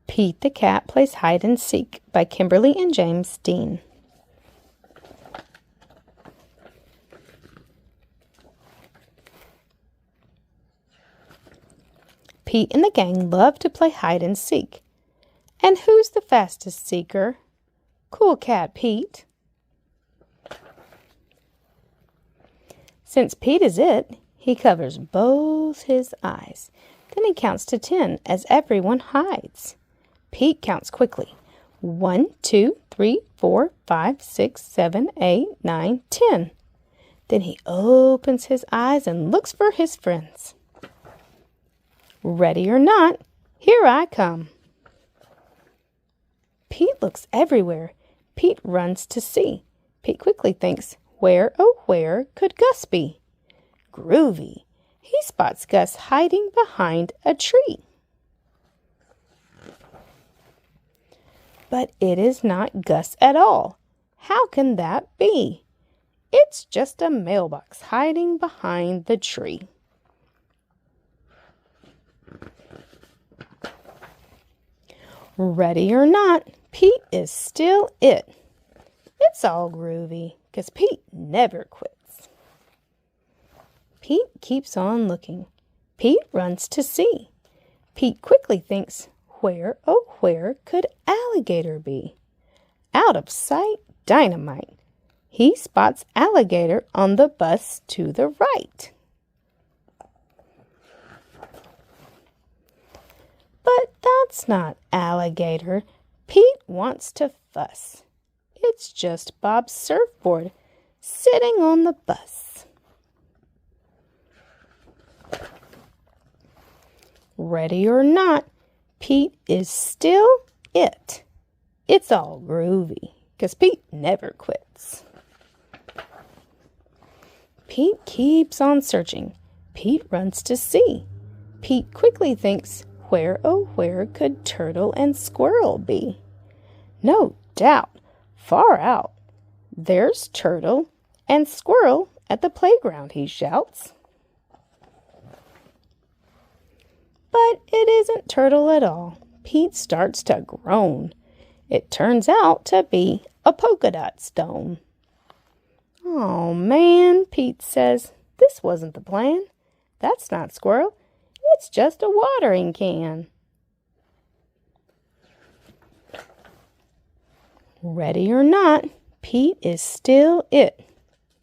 Pete the Cat Plays Hide and Seek by Kimberly and James Dean. Pete and the gang love to play hide and seek. And who's the fastest seeker? Cool Cat Pete. Since Pete is it, he covers both his eyes. Then he counts to 10 as everyone hides. Pete counts quickly. 1, 2, 3, 4, 5, 6, 7, 8, 9, 10. Then he opens his eyes and looks for his friends. Ready or not, here I come. Pete looks everywhere. Pete runs to see. Pete quickly thinks, where, oh where could Gus be? Groovy. He spots Gus hiding behind a tree. But it is not Gus at all. How can that be? It's just a mailbox hiding behind the tree. Ready or not, Pete is still it. It's all groovy, 'cause Pete never quits. Pete keeps on looking. Pete runs to see. Pete quickly thinks, where, oh where could alligator be? Out of sight, dynamite. He spots alligator on the bus to the right. But that's not alligator. Pete wants to fuss. It's just Bob's surfboard sitting on the bus. Ready or not, Pete is still it. It's all groovy, 'cause Pete never quits. Pete keeps on searching. Pete runs to see. Pete quickly thinks, where, oh where could turtle and squirrel be? No doubt, far out. There's turtle and squirrel at the playground, he shouts. But it isn't turtle at all. Pete starts to groan. It turns out to be a polka dot stone. Oh man, Pete says, this wasn't the plan. That's not squirrel. It's just a watering can. Ready or not, Pete is still it.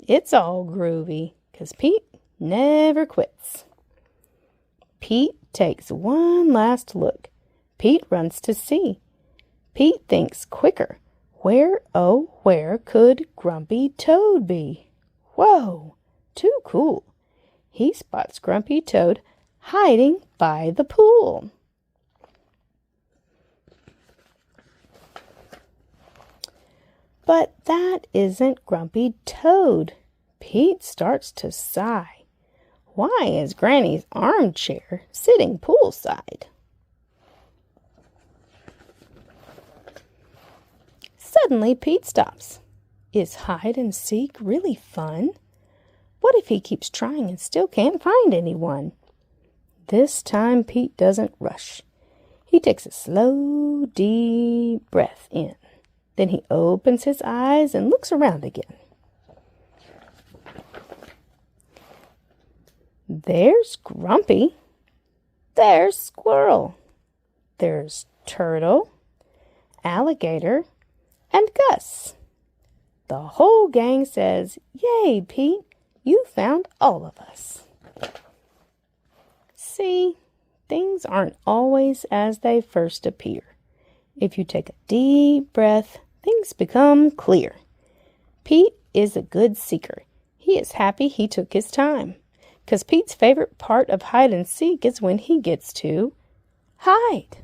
It's all groovy, 'cause Pete never quits. Pete takes one last look. Pete runs to see. Pete thinks quicker. Where, oh, where could Grumpy Toad be? Whoa, too cool. He spots Grumpy Toad hiding by the pool. But that isn't Grumpy Toad. Pete starts to sigh. Why is Granny's armchair sitting poolside? Suddenly Pete stops. Is hide and seek really fun? What if he keeps trying and still can't find anyone? This time Pete doesn't rush. He takes a slow, deep breath in. Then he opens his eyes and looks around again. There's Grumpy. There's Squirrel. There's Turtle, Alligator, and Gus. The whole gang says, "Yay, Pete, you found all of us." See, things aren't always as they first appear. If you take a deep breath, things become clear. Pete is a good seeker. He is happy he took his time. 'Cause Pete's favorite part of hide and seek is when he gets to hide.